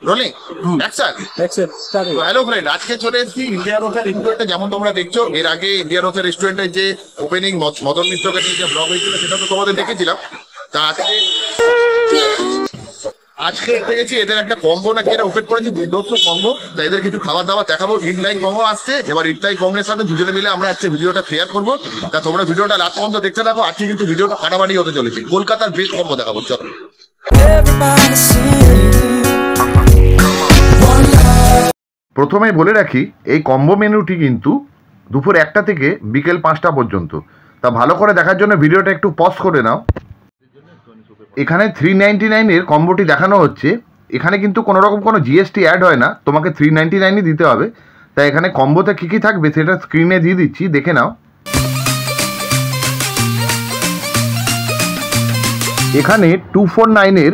Rolling action action start. Hello friend, আজকে চলে এসেছি ইন্ডিয়া রোসের রেস্টুরেন্টে। যেমন তোমরা দেখছো, এর আগে ইন্ডিয়া রোসের রেস্টুরেন্টের যে ওপেনিং মদন মিত্রকে নিয়ে যে ব্লগ হয়েছিল সেটা তো তোমাদের দেখেছিলাম। তা আজকে দেখেছি এদের একটা কম্বো নাকি এরা ওপেন করেছে, বিধ্বস্ত কম্বো। তা এদের কিছু খাবার দাবার দেখাবো। ইনলাইন কম্বো আসছে, এবার ইনলাইন কম্বোর সাথে দুজনে মিলে আমরা আজকে ভিডিওটা শেয়ার করবো। তা তোমরা ভিডিওটা লাস্ট পর্যন্ত দেখতে থাকো। আজকে কিন্তু ভিডিওটা ফাটাফাটি হতে চলেছে, কলকাতার বেস্ট কম্বো দেখাবো। চলো। প্রথমেই বলে রাখি, এই কম্বো মেনুটি কিন্তু দুপুর 1টা থেকে বিকেল 5টা পর্যন্ত। তা ভালো করে দেখার জন্য ভিডিওটা একটু পজ করে নাও। এখানে 399-এর কম্বোটি দেখানো হচ্ছে। এখানে কিন্তু কোনো রকম কোনো জিএসটি অ্যাড হয় না, তোমাকে 399-ই দিতে হবে। তাই এখানে কম্বোতে কী কী থাকবে সেটা স্ক্রিনে দিয়ে দিচ্ছি, দেখে নাও। এখানে 249-এর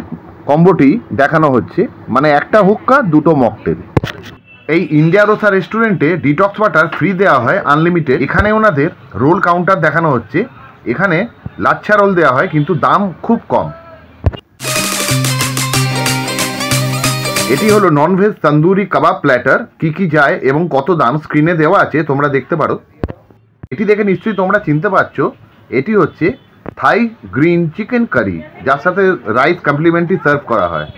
কম্বোটি দেখানো হচ্ছে, মানে একটা হুক্কা দুটো মকটেল। এই ইন্ডিয়া রোসা রেস্টুরেন্টে ডিটক্স ওয়াটার ফ্রি দেওয়া হয় আনলিমিটেড। এখানে ওনাদের রোল কাউন্টার দেখানো হচ্ছে। এখানে লাচ্ছা রোল দেওয়া হয়, কিন্তু দাম খুব কম। এটি হলো ননভেজ তন্দুরি কাবাব প্ল্যাটার। কি কি যায় এবং কত দাম স্ক্রিনে দেওয়া আছে, তোমরা দেখতে পারো। এটি দেখে নিশ্চয়ই তোমরা চিনতে পারছো, এটি হচ্ছে থাই গ্রিন চিকেন কারি, যার সাথে রাইস কমপ্লিমেন্টারি সার্ভ করা হয়।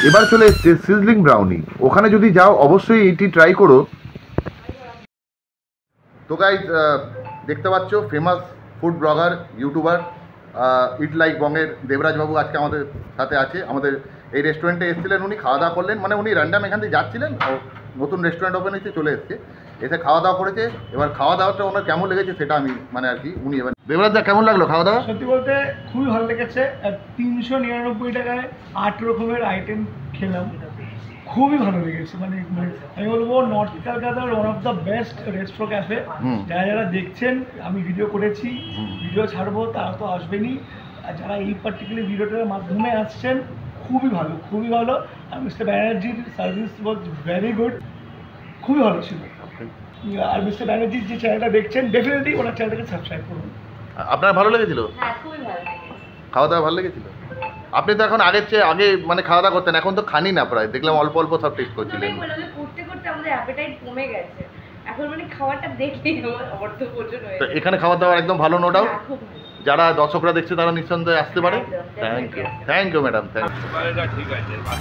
এবার চলে এসছে সিজলিং ব্রাউনি। ওখানে যদি যাও অবশ্যই এটি ট্রাই করো। তো গাইজ, দেখতে পাচ্ছ famous food blogger YouTuber eat like বংয়ের দেবরাজবাবু আজকে আমাদের সাথে আছে। আমাদের এই রেস্টুরেন্টে এসেছিলেন, উনি খাওয়া দাওয়া করলেন। মানে উনি র্যান্ডাম এখান থেকে যাচ্ছিলেন, নতুন রেস্টুরেন্ট ওপেন হয়েছে, চলে এসছে, এসে খাওয়া দাওয়া করেছে। এবার খাওয়া দাওয়াটা ওনার কেমন লেগেছে সেটা আমি মানে আর কি উনি এবার। দেবরাজদা কেমন লাগলো খাওয়া দাওয়া? সত্যি বলতে খুবই ভালো লেগেছে। 399 টাকায় 8 রকমের আইটেম খেলাম, খুবই ভালো লেগেছে। মানে আমি বলবো নর্থ কলকাতার one of the best resto cafe. যারা যারা দেখছেন, আমি ভিডিও করেছি, ভিডিও ছাড়বো, তারা তো আসবেনই। আর যারা এই পার্টিকুলার ভিডিওটার মাধ্যমে আসছেন, খুবই ভালো, খুবই ভালো। আর মিস্টার ব্যানার্জির সার্ভিস ওয়াজ ভেরি গুড, খুবই ভালো ছিল। আর মিস্টার ব্যানার্জির যে চ্যানেলটা দেখছেন, ডেফিনেটলি ওনার চ্যানেলটাকে সাবস্ক্রাইব করুন। আপনার ভালো লেগেছিল? হ্যাঁ, খুবই ভালো লেগেছে। খাওয়া দাওয়া ভালো লেগেছিল? আপনি তো এখন আগের চেয়ে আগে মানে খাওয়া দাওয়া করতেন, এখন তো খানি না প্রায়, দেখলাম অল্প অল্প সব টেস্ট করছিলেন। করতে করতে আমাদের অ্যাপেটাইট কমে গেছে, এখন মানে খাওয়াটা দেখেই আমার অর্থপূর্ণ হয়ে তো যায়। এখানে খাওয়া দাওয়া একদম ভালো, নো ডাউট। খুব ভালো। যারা দর্শকরা দেখছে তারা নিঃসন্দেহে আসতে পারে। Thank you, thank you madam, thank you.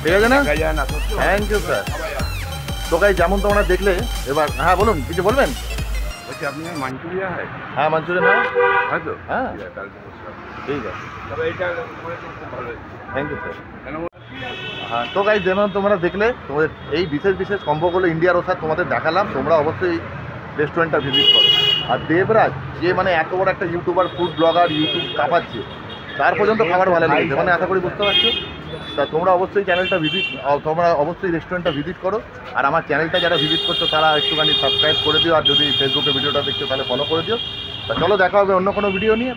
ঠিক আছে না? Thank you sir. তো গাই, যেমন তোমরা দেখলে, এবার হ্যাঁ বলুন, কিছু বলবেন? আপনি মাঞ্চুরিয়া হয়? হ্যাঁ মাঞ্চুরিয়ান হয় হয়তো হ্যাঁ, ঠিক আছে, তবে এটা খুব ভালো। Thank you sir. হ্যাঁ, তো গাইজ যেমন তোমরা দেখলে, তোমাদের এই বিশেষ বিশেষ কম্বোগুলো ইন্ডিয়া রোসা তোমাদের দেখালাম। তোমরা অবশ্যই রেস্টুরেন্টটা ভিজিট করো। আর দেবরাজ যে মানে এত বড় একটা ইউটিউবার, ফুড ব্লগার, ইউটিউব কাঁপাচ্ছে, তার পর্যন্ত খাবার ভালো লেগেছে, মানে আশা করি বুঝতে পারছো। তা তোমরা অবশ্যই চ্যানেলটা তোমরা অবশ্যই রেস্টুরেন্টটা ভিজিট করো। আর আমার চ্যানেলটা যারা ভিজিট করছো তারা একটুখানি সাবস্ক্রাইব করে দিও। আর যদি ফেসবুকে ভিডিওটা দেখছো তাহলে ফলো করে দিও। তা চলো, দেখা হবে অন্য কোনো ভিডিও নিয়ে।